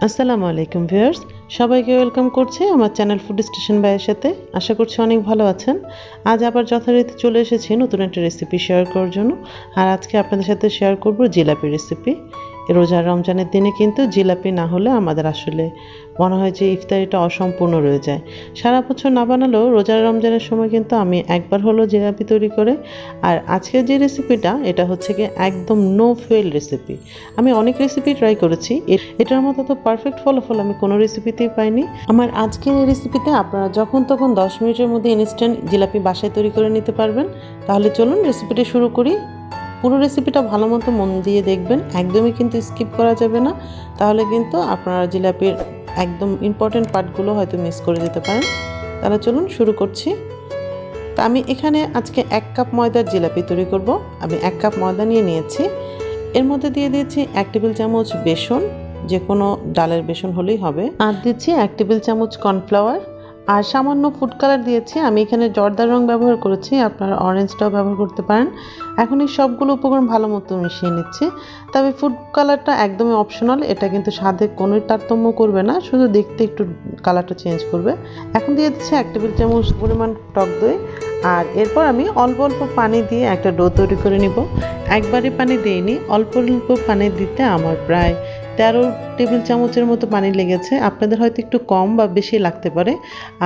আসসালামু আলাইকুম ভিউয়ার্স, সবাইকে ওয়েলকাম করছি আমার চ্যানেল ফুড স্টেশন বাই আয়েশাতে। আশা করছি অনেক ভালো আছেন। আজ আবার যথারীতি চলে এসেছি নতুন একটা রেসিপি শেয়ার করার জন্য। আর আজকে আপনাদের সাথে শেয়ার করব জিলাপি রেসিপি। রোজার রমজানের দিনে কিন্তু জিলাপি না হলে আমাদের আসলে মনে হয় যে ইফতারিটা অসম্পূর্ণ রয়ে যায়। সারা বছর না বানালেও রোজার রমজানের সময় কিন্তু আমি একবার হলো জিলাপি তৈরি করে। আর আজকের যে রেসিপিটা এটা হচ্ছে কি একদম নো ফেল রেসিপি। আমি অনেক রেসিপি ট্রাই করেছি, এটার মতো তো পারফেক্ট ফলাফল আমি কোনো রেসিপিতেই পাইনি। আমার আজকের এই রেসিপিতে আপনারা যখন তখন 10 মিনিটের মধ্যে ইনস্ট্যান্ট জিলাপি বাসায় তৈরি করে নিতে পারবেন। তাহলে চলুন রেসিপিটা শুরু করি। পুরো রেসিপিটা ভালো মতো মন দিয়ে দেখবেন, একদমই কিন্তু স্কিপ করা যাবে না, তাহলে কিন্তু আপনারা জিলাপির একদম ইম্পর্টেন্ট পার্টগুলো হয়তো মিস করে যেতে পারেন। তাহলে চলুন শুরু করছি। তা আমি এখানে আজকে 1 কাপ ময়দার জিলাপি তৈরি করব। আমি 1 কাপ ময়দা নিয়ে নিয়েছি। এর মধ্যে দিয়ে দিয়েছি 1 টেবিল চামচ বেসন, যে কোনো ডালের বেসন হলেই হবে। আর দিচ্ছি 1 টেবিল চামচ কর্নফ্লাওয়ার, আর সামান্য ফুড কালার দিয়েছি। আমি এখানে জর্দার রং ব্যবহার করেছি, আপনারা অরেঞ্জটাও ব্যবহার করতে পারেন। এখন এই সবগুলো উপকরণ ভালো মতো মিশিয়ে নিচ্ছি। তবে ফুড কালারটা একদমই অপশনাল, এটা কিন্তু স্বাদে কোনো তারতম্য করবে না, শুধু দেখতে একটু কালারটা চেঞ্জ করবে। এখন দিয়ে দিচ্ছি 1 টেবিল চামচ পরিমাণ টক দই। আর এরপর আমি অল্প অল্প পানি দিয়ে একটা ডো তৈরি করে নিব। একবারে পানি দিইনি, অল্প অল্প পানি দিতে আমার প্রায় 13 টেবিল চামচের মতো পানি লেগেছে। আপনাদের হয়তো একটু কম বা বেশি লাগতে পারে।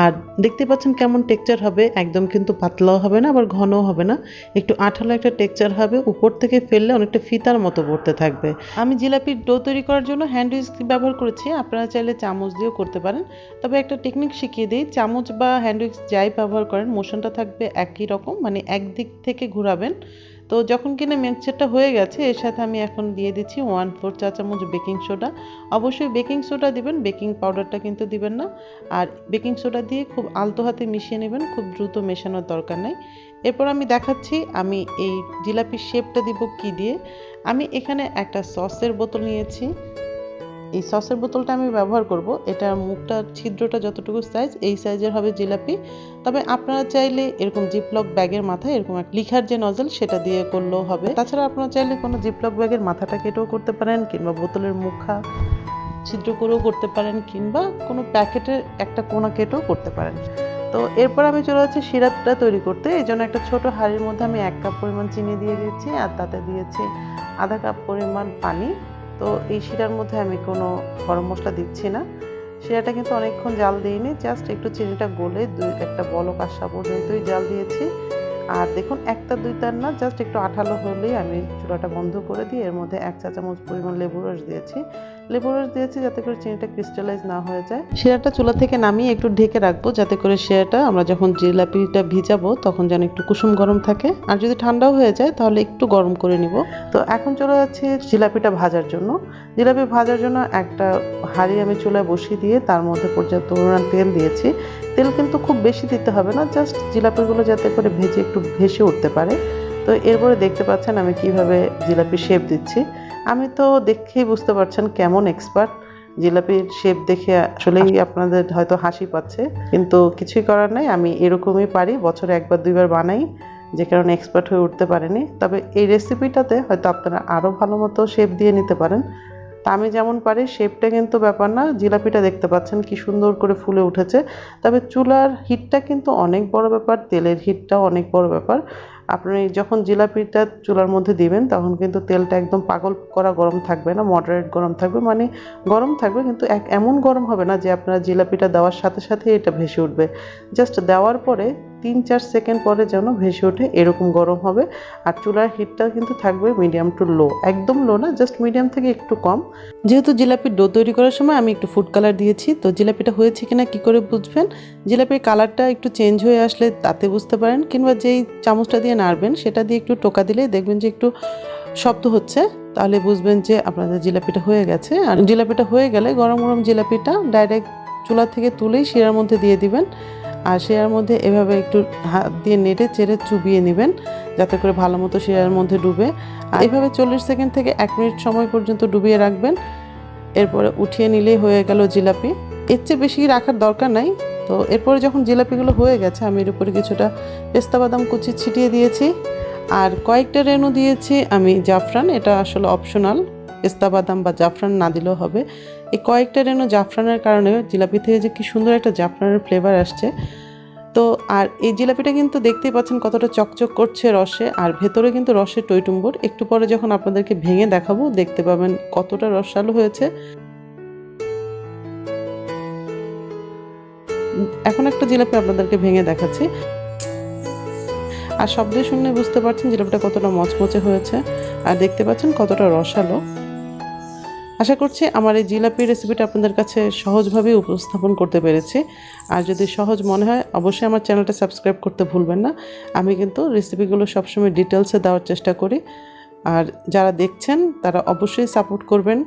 আর দেখতে পাচ্ছেন কেমন টেক্সচার হবে, একদম কিন্তু পাতলাও হবে না আবার ঘনও হবে না, একটু আঠালো একটা টেক্সচার হবে। উপর থেকে ফেললে অনেকটা ফিতার মতো পড়তে থাকবে। আমি জিলাপির ডো তৈরি করার জন্য হ্যান্ড উইস্ক ব্যবহার করেছি, আপনারা চাইলে চামচ দিয়েও করতে পারেন। তবে একটা টেকনিক শিখিয়ে দিই, চামচ বা হ্যান্ড উইস্ক যাই ব্যবহার করেন মোশনটা থাকবে একই রকম, মানে একদিক থেকে ঘোরাবেন। তো যখন কিনা মিক্সচারটা হয়ে গেছে, এর সাথে আমি এখন দিয়ে দিচ্ছি 1/4 চা চামচ বেকিং সোডা। অবশ্যই বেকিং সোডা দিবেন, বেকিং পাউডারটা কিন্তু দিবেন না। আর বেকিং সোডা দিয়ে খুব আলতো হাতে মিশিয়ে নেবেন, খুব দ্রুত মেশানোর দরকার নেই। এরপর আমি দেখাচ্ছি আমি এই জিলাপির শেপটা দিব কি দিয়ে। আমি এখানে একটা সসের বোতল নিয়েছি। এই সসের বোতলটা আমি ব্যবহার করব। এটার মুখটা ছিদ্রটা যতটুকু সাইজ, এই সাইজের হবে জিলাপি। তবে আপনারা চাইলে এরকম জিপলক ব্যাগের মাথায় এরকম একটা লিখার যে নজল সেটা দিয়ে করলেও হবে। তাছাড়া আপনারা চাইলে কোনো জিপলক ব্যাগের মাথাটা কেটেও করতে পারেন, কিংবা বোতলের মুখা ছিদ্র করেও করতে পারেন, কিংবা কোনো প্যাকেটের একটা কোনা কেটেও করতে পারেন। তো এরপর আমি চলে যাচ্ছি সিরাপটা তৈরি করতে। এই জন্য একটা ছোট হাঁড়ির মধ্যে আমি 1 কাপ পরিমাণ চিনি দিয়ে দিয়েছি, আর তাতে দিয়েছি আধা কাপ পরিমাণ পানি। তো এই শিরার মধ্যে আমি কোনো গরম মশলা দিচ্ছি না। শিরাটা কিন্তু অনেকক্ষণ জাল দিইনি, জাস্ট একটু চিনিটা গলে একটা বলক আসা পর্যন্তই জাল দিয়েছি। আর দেখুন, একটা দুইটার না, জাস্ট একটু আঠালো হলেই আমি চুলাটা বন্ধ করে দিয়ে এর মধ্যে 1 চা চামচ পরিমাণ লেবুর রস দিয়েছি। লেবুর রস দিয়েছি যাতে করে চিনিটা ক্রিস্টালাইজ না হয়ে যায়। শিরাটা চুলা থেকে নামিয়ে একটু ঢেকে রাখবো, যাতে করে শিরাটা আমরা যখন জিলাপিটা ভিজাবো তখন যেন একটু কুসুম গরম থাকে। আর যদি ঠান্ডাও হয়ে যায় তাহলে একটু গরম করে নিব। তো এখন চলে যাচ্ছে জিলাপিটা ভাজার জন্য। জিলাপি ভাজার জন্য একটা হাঁড়ি আমি চুলায় বসিয়ে দিয়ে তার মধ্যে পর্যাপ্ত পরিমাণ তেল দিয়েছি। তেল কিন্তু খুব বেশি দিতে হবে না, জাস্ট জিলাপিগুলো যাতে করে ভেজে একটু ভেসে উঠতে পারে। তো এরপরে দেখতে পাচ্ছেন আমি কিভাবে জিলাপির শেপ দিচ্ছি। আমি তো দেখেই বুঝতে পারছেন কেমন এক্সপার্ট। জিলাপির শেপ দেখে আসলেই আপনাদের হয়তো হাসি পাচ্ছে, কিন্তু কিছুই করার নাই, আমি এরকমই পারি। বছরে 1 বার 2 বার বানাই, যে কারণে এক্সপার্ট হয়ে উঠতে পারেনি। তবে এই রেসিপিটাতে হয়তো আপনারা আরও ভালো মতো শেপ দিয়ে নিতে পারেন। তা আমি যেমন পারি শেপটা কিন্তু ব্যাপার না। জিলাপিটা দেখতে পাচ্ছেন কি সুন্দর করে ফুলে উঠেছে। তবে চুলার হিটটা কিন্তু অনেক বড় ব্যাপার, তেলের হিটটাও অনেক বড় ব্যাপার। আপনি যখন জিলাপিটা চুলার মধ্যে দিবেন তখন কিন্তু তেলটা একদম পাগল করা গরম থাকবে না, মডারেট গরম থাকবে। মানে গরম থাকবে, কিন্তু এমন গরম হবে না যে আপনারা জিলাপিটা দেওয়ার সাথে সাথে এটা ভেসে উঠবে। জাস্ট দেওয়ার পরে 3-4 সেকেন্ড পরে যেন ভেসে ওঠে, এরকম গরম হবে। আর চুলার হিটটা কিন্তু থাকবে মিডিয়াম টু লো, একদম লো না, জাস্ট মিডিয়াম থেকে একটু কম। যেহেতু জিলাপির ডো তৈরি করার সময় আমি একটু ফুড কালার দিয়েছি, তো জিলাপিটা হয়েছে কিনা কি করে বুঝবেন? জিলাপির কালারটা একটু চেঞ্জ হয়ে আসলে তাতে বুঝতে পারেন, কিংবা যেই চামচটা দিয়ে নাড়বেন সেটা দিয়ে একটু টোকা দিলেই দেখবেন যে একটু শব্দ হচ্ছে, তাহলে বুঝবেন যে আপনাদের জিলাপিটা হয়ে গেছে। আর জিলাপিটা হয়ে গেলে গরম গরম জিলাপিটা ডাইরেক্ট চুলা থেকে তুলেই শিরার মধ্যে দিয়ে দিবেন। আর শিরার মধ্যে এভাবে একটু হাত দিয়ে নেড়ে চেড়ে চুবিয়ে নেবেন, যাতে করে ভালো মতো শিরার মধ্যে ডুবে। আর এইভাবে 40 সেকেন্ড থেকে 1 মিনিট সময় পর্যন্ত ডুবিয়ে রাখবেন। এরপরে উঠিয়ে নিলেই হয়ে গেল জিলাপি। এর চেয়ে বেশি রাখার দরকার নাই। তো এরপরে যখন জিলাপিগুলো হয়ে গেছে, আমি এর উপরে কিছুটা পেস্তা বাদাম কুচি ছিটিয়ে দিয়েছি, আর কয়েকটা রেণু দিয়েছি আমি জাফরান। এটা আসলে অপশনাল, পেস্তা বাদাম বা জাফরান না দিলেও হবে। এই কয়েকটা রেণু জাফরানের কারণে জিলাপি থেকে যে কি সুন্দর একটা জাফরানের ফ্লেভার আসছে। তো আর এই জিলাপিটা কিন্তু দেখতেই পাচ্ছেন কতটা চকচক করছে রসে, আর ভেতরে কিন্তু রসে টইটুম্বর। একটু পরে যখন আপনাদেরকে ভেঙে দেখাবো দেখতে পাবেন কতটা রসালো হয়েছে। এখন একটা জিলাপি আপনাদেরকে ভেঙে দেখাচ্ছি, আর শব্দ শুনে বুঝতে পারছেন জিলাপিটা কতটা মচমচে হয়েছে, আর দেখতে পাচ্ছেন কতটা রসালো। আশা করছি আমার এই জিলাপির রেসিপিটা আপনাদের কাছে সহজভাবে উপস্থাপন করতে পেরেছি। আর যদি সহজ মনে হয় অবশ্যই আমার চ্যানেলটা সাবস্ক্রাইব করতে ভুলবেন না। আমি কিন্তু রেসিপিগুলো সবসময় ডিটেলসে দেওয়ার চেষ্টা করি। আর যারা দেখছেন তারা অবশ্যই সাপোর্ট করবেন।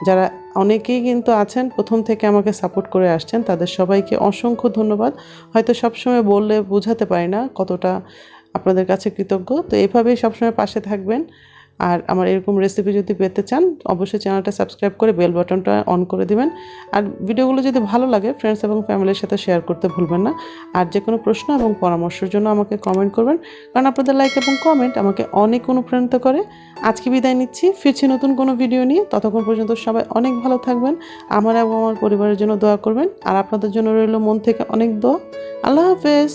যারা অনেকেই কিন্তু আছেন প্রথম থেকে আমাকে সাপোর্ট করে আসছেন, তাদের সবাইকে অসংখ্য ধন্যবাদ। হয়তো সবসময় বললে বোঝাতে পারি না কতটা আপনাদের কাছে কৃতজ্ঞ। তো এইভাবেই সবসময় পাশে থাকবেন। আর আমার এরকম রেসিপি যদি পেতে চান অবশ্যই চ্যানেলটা সাবস্ক্রাইব করে বেল বাটনটা অন করে দিবেন। আর ভিডিওগুলো যদি ভালো লাগে ফ্রেন্ডস এবং ফ্যামিলির সাথে শেয়ার করতে ভুলবেন না। আর যে কোনো প্রশ্ন এবং পরামর্শের জন্য আমাকে কমেন্ট করবেন, কারণ আপনাদের লাইক এবং কমেন্ট আমাকে অনেক অনুপ্রাণিত করে। আজকে বিদায় নিচ্ছি, ফিরছি নতুন কোনো ভিডিও নিয়ে। ততক্ষণ পর্যন্ত সবাই অনেক ভালো থাকবেন, আমার এবং আমার পরিবারের জন্য দোয়া করবেন। আর আপনাদের জন্য রইল মন থেকে অনেক দোয়া। আল্লাহ হাফেজ।